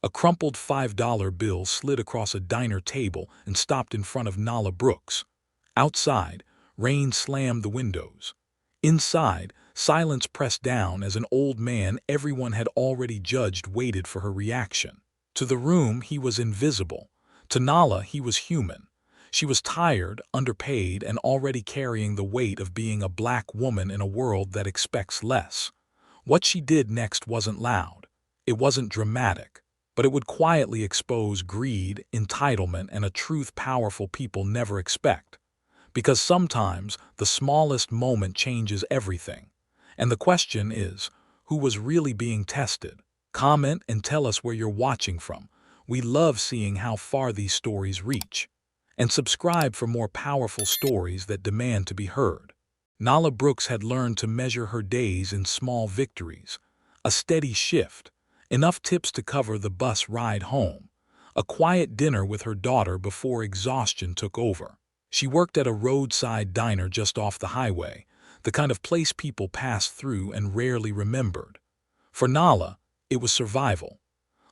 A crumpled $5 bill slid across a diner table and stopped in front of Nala Brooks. Outside, rain slammed the windows. Inside, silence pressed down as an old man everyone had already judged waited for her reaction. To the room, he was invisible. To Nala, he was human. She was tired, underpaid, and already carrying the weight of being a black woman in a world that expects less. What she did next wasn't loud. It wasn't dramatic. But it would quietly expose greed, entitlement, and a truth powerful people never expect. Because sometimes the smallest moment changes everything. And the question is, who was really being tested? Comment and tell us where you're watching from. We love seeing how far these stories reach. And subscribe for more powerful stories that demand to be heard. Nala Brooks had learned to measure her days in small victories. A steady shift. Enough tips to cover the bus ride home. A quiet dinner with her daughter before exhaustion took over. She worked at a roadside diner just off the highway, the kind of place people passed through and rarely remembered. For Nala, it was survival.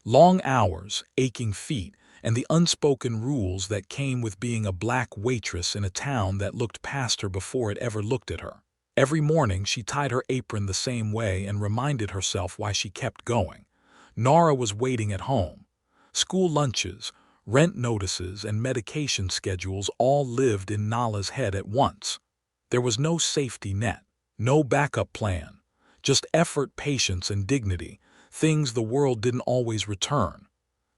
Long hours, aching feet, and the unspoken rules that came with being a black waitress in a town that looked past her before it ever looked at her. Every morning she tied her apron the same way and reminded herself why she kept going. Nara was waiting at home. School lunches, rent notices, and medication schedules all lived in Nala's head at once. There was no safety net, no backup plan, just effort, patience, and dignity, things the world didn't always return.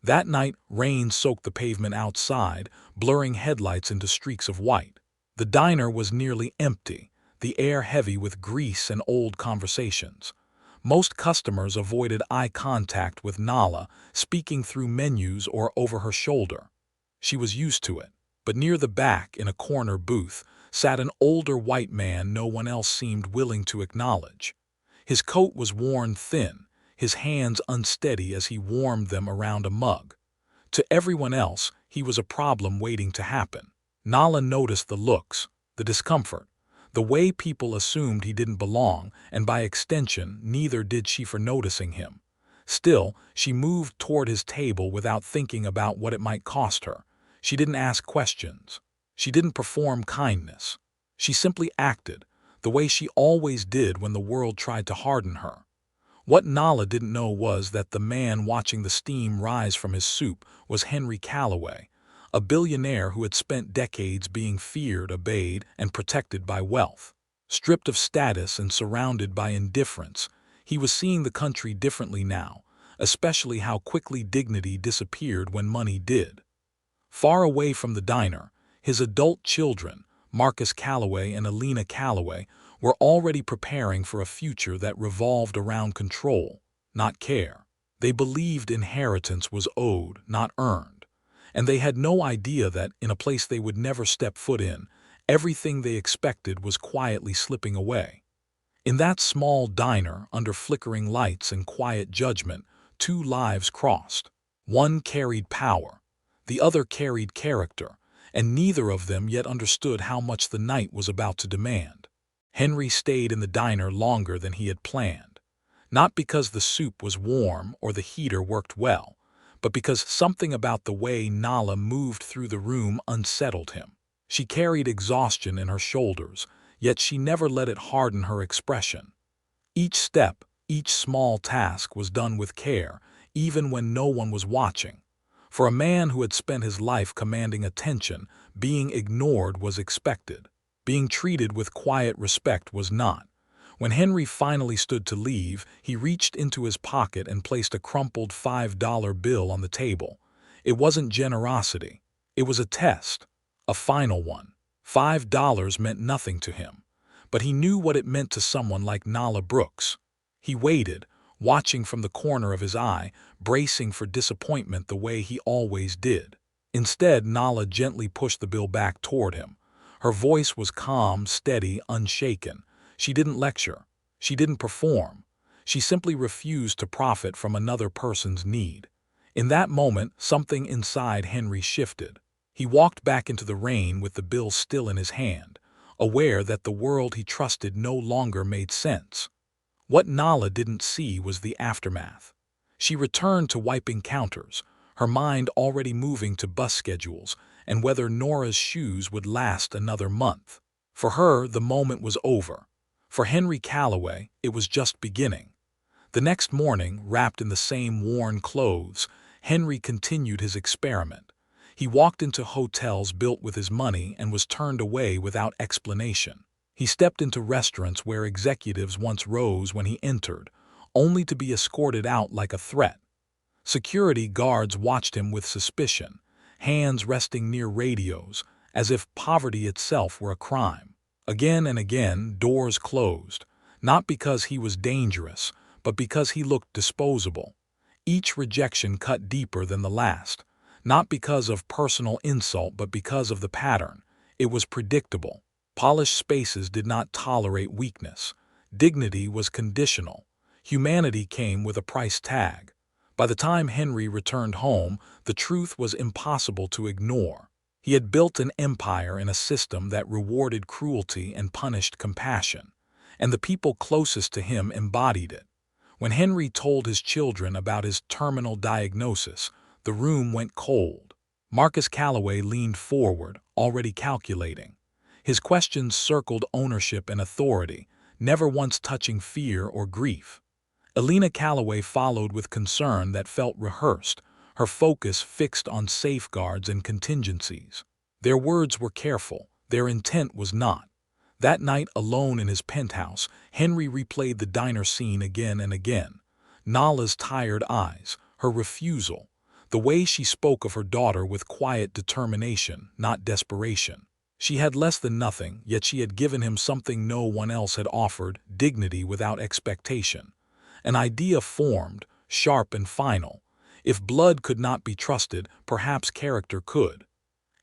That night, rain soaked the pavement outside, blurring headlights into streaks of white. The diner was nearly empty, the air heavy with grease and old conversations. Most customers avoided eye contact with Nala, speaking through menus or over her shoulder. She was used to it, but near the back, in a corner booth, sat an older white man no one else seemed willing to acknowledge. His coat was worn thin, his hands unsteady as he warmed them around a mug. To everyone else, he was a problem waiting to happen. Nala noticed the looks, the discomfort, the way people assumed he didn't belong, and by extension, neither did she for noticing him. Still, she moved toward his table without thinking about what it might cost her. She didn't ask questions. She didn't perform kindness. She simply acted, the way she always did when the world tried to harden her. What Nala didn't know was that the man watching the steam rise from his soup was Henry Calloway, a billionaire who had spent decades being feared, obeyed, and protected by wealth. Stripped of status and surrounded by indifference, he was seeing the country differently now, especially how quickly dignity disappeared when money did. Far away from the diner, his adult children, Marcus Calloway and Alina Calloway, were already preparing for a future that revolved around control, not care. They believed inheritance was owed, not earned. And they had no idea that, in a place they would never step foot in, everything they expected was quietly slipping away. In that small diner, under flickering lights and quiet judgment, two lives crossed. One carried power, the other carried character, and neither of them yet understood how much the night was about to demand. Henry stayed in the diner longer than he had planned, not because the soup was warm or the heater worked well, but because something about the way Nala moved through the room unsettled him. She carried exhaustion in her shoulders, yet she never let it harden her expression. Each step, each small task was done with care, even when no one was watching. For a man who had spent his life commanding attention, being ignored was expected. Being treated with quiet respect was not. When Henry finally stood to leave, he reached into his pocket and placed a crumpled $5 bill on the table. It wasn't generosity. It was a test, a final one. $5 meant nothing to him, but he knew what it meant to someone like Nala Brooks. He waited, watching from the corner of his eye, bracing for disappointment the way he always did. Instead, Nala gently pushed the bill back toward him. Her voice was calm, steady, unshaken. She didn't lecture. She didn't perform. She simply refused to profit from another person's need. In that moment, something inside Henry shifted. He walked back into the rain with the bill still in his hand, aware that the world he trusted no longer made sense. What Nala didn't see was the aftermath. She returned to wiping counters, her mind already moving to bus schedules and whether Nora's shoes would last another month. For her, the moment was over. For Henry Calloway, it was just beginning. The next morning, wrapped in the same worn clothes, Henry continued his experiment. He walked into hotels built with his money and was turned away without explanation. He stepped into restaurants where executives once rose when he entered, only to be escorted out like a threat. Security guards watched him with suspicion, hands resting near radios, as if poverty itself were a crime. Again and again, doors closed, not because he was dangerous, but because he looked disposable. Each rejection cut deeper than the last, not because of personal insult but because of the pattern. It was predictable. Polished spaces did not tolerate weakness. Dignity was conditional. Humanity came with a price tag. By the time Henry returned home, the truth was impossible to ignore. He had built an empire in a system that rewarded cruelty and punished compassion, and the people closest to him embodied it. When Henry told his children about his terminal diagnosis, the room went cold. Marcus Calloway leaned forward, already calculating. His questions circled ownership and authority, never once touching fear or grief. Elena Calloway followed with concern that felt rehearsed, her focus fixed on safeguards and contingencies. Their words were careful, their intent was not. That night, alone in his penthouse, Henry replayed the diner scene again and again. Nala's tired eyes, her refusal, the way she spoke of her daughter with quiet determination, not desperation. She had less than nothing, yet she had given him something no one else had offered, dignity without expectation. An idea formed, sharp and final. If blood could not be trusted, perhaps character could.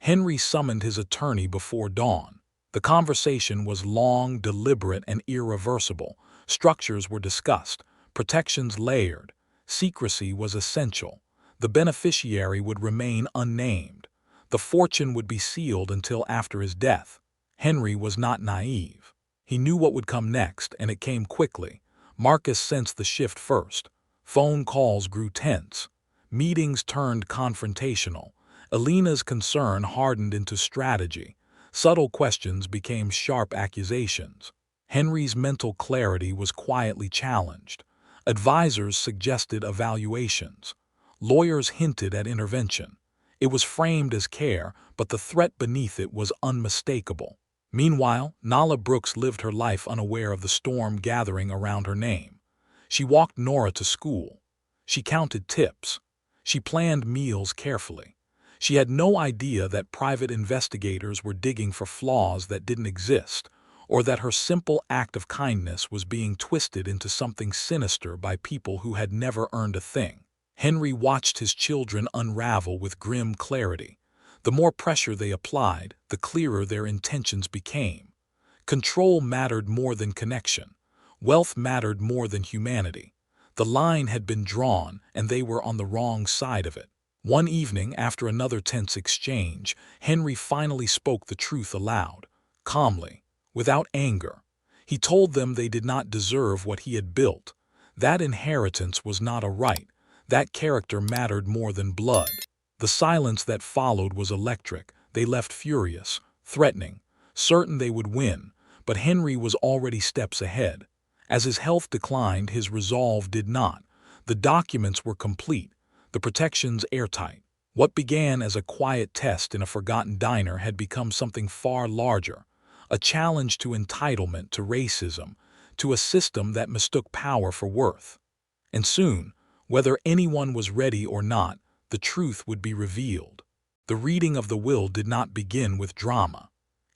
Henry summoned his attorney before dawn. The conversation was long, deliberate, and irreversible. Structures were discussed, protections layered. Secrecy was essential. The beneficiary would remain unnamed. The fortune would be sealed until after his death. Henry was not naive. He knew what would come next, and it came quickly. Marcus sensed the shift first. Phone calls grew tense. Meetings turned confrontational. Elena's concern hardened into strategy. Subtle questions became sharp accusations. Henry's mental clarity was quietly challenged. Advisors suggested evaluations. Lawyers hinted at intervention. It was framed as care, but the threat beneath it was unmistakable. Meanwhile, Nala Brooks lived her life unaware of the storm gathering around her name. She walked Nora to school. She counted tips. She planned meals carefully. She had no idea that private investigators were digging for flaws that didn't exist, or that her simple act of kindness was being twisted into something sinister by people who had never earned a thing. Henry watched his children unravel with grim clarity. The more pressure they applied, the clearer their intentions became. Control mattered more than connection. Wealth mattered more than humanity. The line had been drawn, and they were on the wrong side of it. One evening, after another tense exchange, Henry finally spoke the truth aloud, calmly, without anger. He told them they did not deserve what he had built. That inheritance was not a right. That character mattered more than blood. The silence that followed was electric. They left furious, threatening, certain they would win, but Henry was already steps ahead. As his health declined, his resolve did not. The documents were complete, the protections airtight. What began as a quiet test in a forgotten diner had become something far larger, a challenge to entitlement, to racism, to a system that mistook power for worth. And soon, whether anyone was ready or not, the truth would be revealed. The reading of the will did not begin with drama.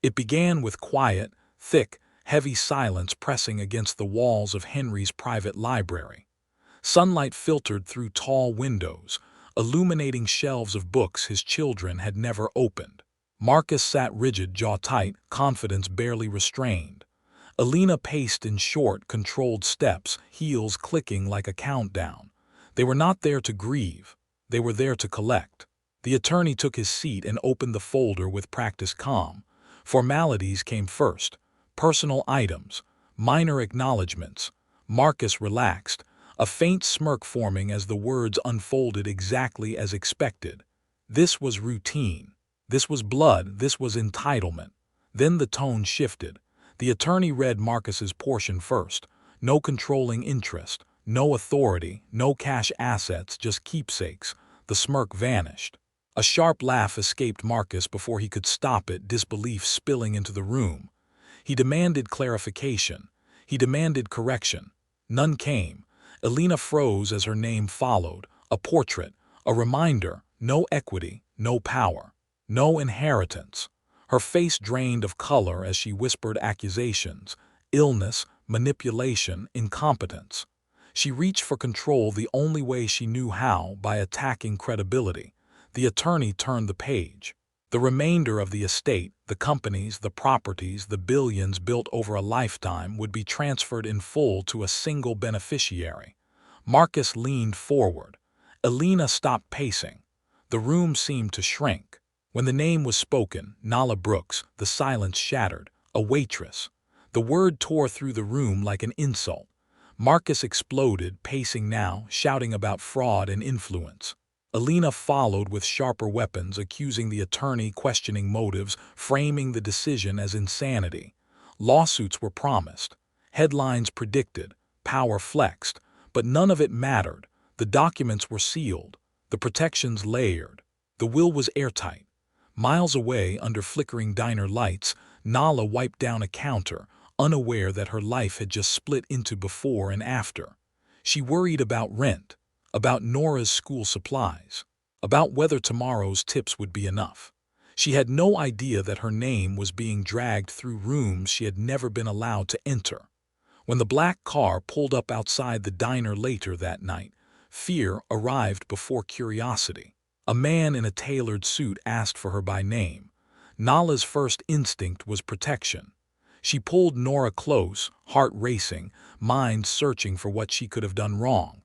It began with quiet, thick, heavy silence pressing against the walls of Henry's private library. Sunlight filtered through tall windows, illuminating shelves of books his children had never opened. Marcus sat rigid, jaw tight, confidence barely restrained. Elena paced in short, controlled steps, heels clicking like a countdown. They were not there to grieve. They were there to collect. The attorney took his seat and opened the folder with practiced calm. Formalities came first. Personal items, minor acknowledgments. Marcus relaxed, a faint smirk forming as the words unfolded exactly as expected. This was routine. This was blood. This was entitlement. Then the tone shifted. The attorney read Marcus's portion first. No controlling interest, no authority, no cash assets, just keepsakes. The smirk vanished. A sharp laugh escaped Marcus before he could stop it, disbelief spilling into the room. He demanded clarification. He demanded correction. None came. Elena froze as her name followed. A portrait, a reminder, no equity, no power, no inheritance. Her face drained of color as she whispered accusations, illness, manipulation, incompetence. She reached for control the only way she knew how, by attacking credibility. The attorney turned the page. The remainder of the estate, the companies, the properties, the billions built over a lifetime would be transferred in full to a single beneficiary. Marcus leaned forward. Elena stopped pacing. The room seemed to shrink. When the name was spoken, Nala Brooks, the silence shattered. A waitress. The word tore through the room like an insult. Marcus exploded, pacing now, shouting about fraud and influence. Elena followed with sharper weapons, accusing the attorney, questioning motives, framing the decision as insanity. Lawsuits were promised. Headlines predicted. Power flexed. But none of it mattered. The documents were sealed. The protections layered. The will was airtight. Miles away, under flickering diner lights, Nala wiped down a counter, unaware that her life had just split into before and after. She worried about rent, about Nora's school supplies, about whether tomorrow's tips would be enough. She had no idea that her name was being dragged through rooms she had never been allowed to enter. When the black car pulled up outside the diner later that night, fear arrived before curiosity. A man in a tailored suit asked for her by name. Nala's first instinct was protection. She pulled Nora close, heart racing, mind searching for what she could have done wrong.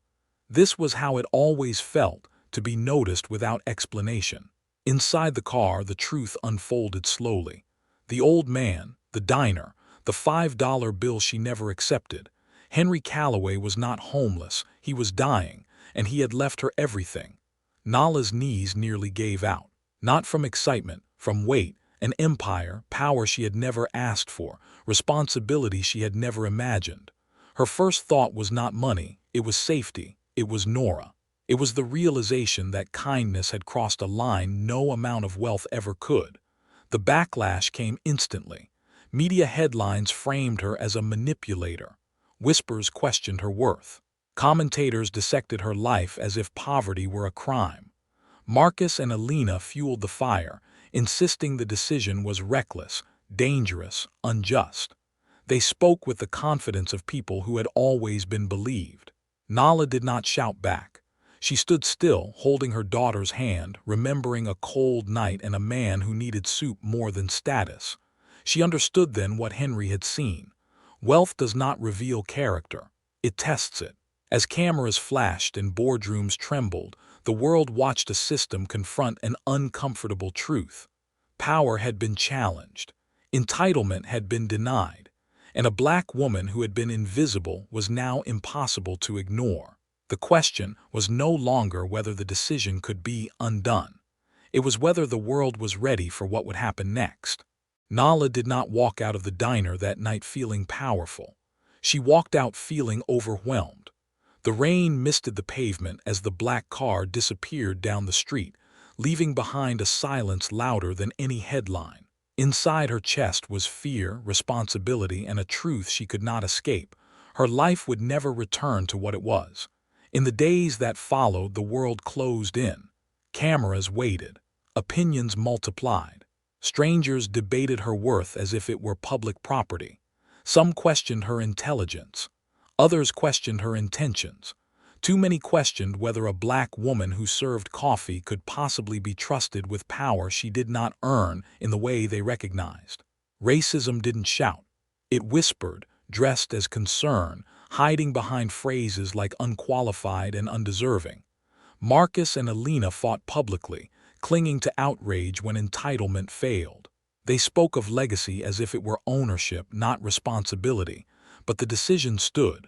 This was how it always felt, to be noticed without explanation. Inside the car, the truth unfolded slowly. The old man, the diner, the $5 bill she never accepted. Henry Calloway was not homeless, he was dying, and he had left her everything. Nala's knees nearly gave out. Not from excitement, from weight, an empire, power she had never asked for, responsibility she had never imagined. Her first thought was not money, it was safety, it was Nora. It was the realization that kindness had crossed a line no amount of wealth ever could. The backlash came instantly. Media headlines framed her as a manipulator. Whispers questioned her worth. Commentators dissected her life as if poverty were a crime. Marcus and Elena fueled the fire, insisting the decision was reckless, dangerous, unjust. They spoke with the confidence of people who had always been believed. Nala did not shout back. She stood still, holding her daughter's hand, remembering a cold night and a man who needed soup more than status. She understood then what Henry had seen. Wealth does not reveal character. It tests it. As cameras flashed and boardrooms trembled, the world watched a system confront an uncomfortable truth. Power had been challenged. Entitlement had been denied. And a black woman who had been invisible was now impossible to ignore. The question was no longer whether the decision could be undone. It was whether the world was ready for what would happen next. Nala did not walk out of the diner that night feeling powerful. She walked out feeling overwhelmed. The rain misted the pavement as the black car disappeared down the street, leaving behind a silence louder than any headline. Inside her chest was fear, responsibility, and a truth she could not escape. Her life would never return to what it was. In the days that followed, the world closed in. Cameras waited. Opinions multiplied. Strangers debated her worth as if it were public property. Some questioned her intelligence. Others questioned her intentions. Too many questioned whether a black woman who served coffee could possibly be trusted with power she did not earn in the way they recognized. Racism didn't shout. It whispered, dressed as concern, hiding behind phrases like unqualified and undeserving. Marcus and Elena fought publicly, clinging to outrage when entitlement failed. They spoke of legacy as if it were ownership, not responsibility, but the decision stood.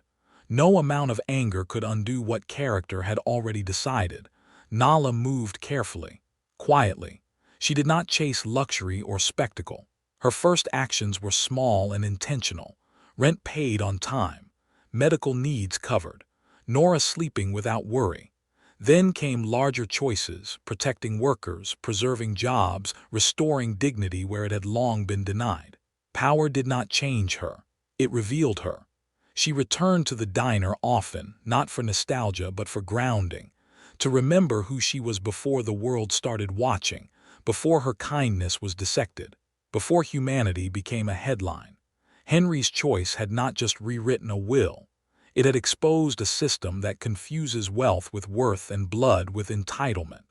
No amount of anger could undo what character had already decided. Nala moved carefully, quietly. She did not chase luxury or spectacle. Her first actions were small and intentional. Rent paid on time, medical needs covered, Nora sleeping without worry. Then came larger choices, protecting workers, preserving jobs, restoring dignity where it had long been denied. Power did not change her. It revealed her. She returned to the diner often, not for nostalgia but for grounding, to remember who she was before the world started watching, before her kindness was dissected, before humanity became a headline. Henry's choice had not just rewritten a will. It had exposed a system that confuses wealth with worth and blood with entitlement.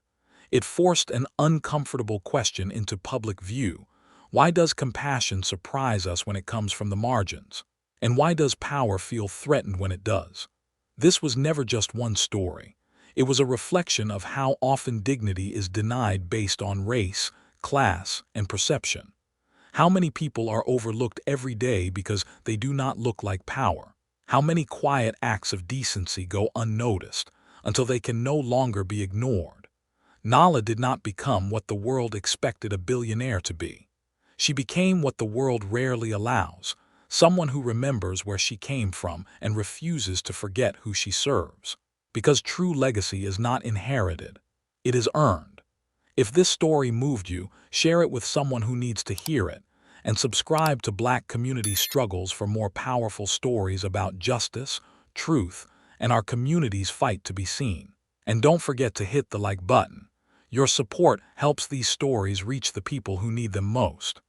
It forced an uncomfortable question into public view. Why does compassion surprise us when it comes from the margins? And why does power feel threatened when it does? This was never just one story. It was a reflection of how often dignity is denied based on race, class, and perception. How many people are overlooked every day because they do not look like power? How many quiet acts of decency go unnoticed until they can no longer be ignored? Nala did not become what the world expected a billionaire to be. She became what the world rarely allows, someone who remembers where she came from and refuses to forget who she serves. Because true legacy is not inherited, it is earned. If this story moved you, share it with someone who needs to hear it, and subscribe to Black Community Struggles for more powerful stories about justice, truth, and our community's fight to be seen. And don't forget to hit the like button. Your support helps these stories reach the people who need them most.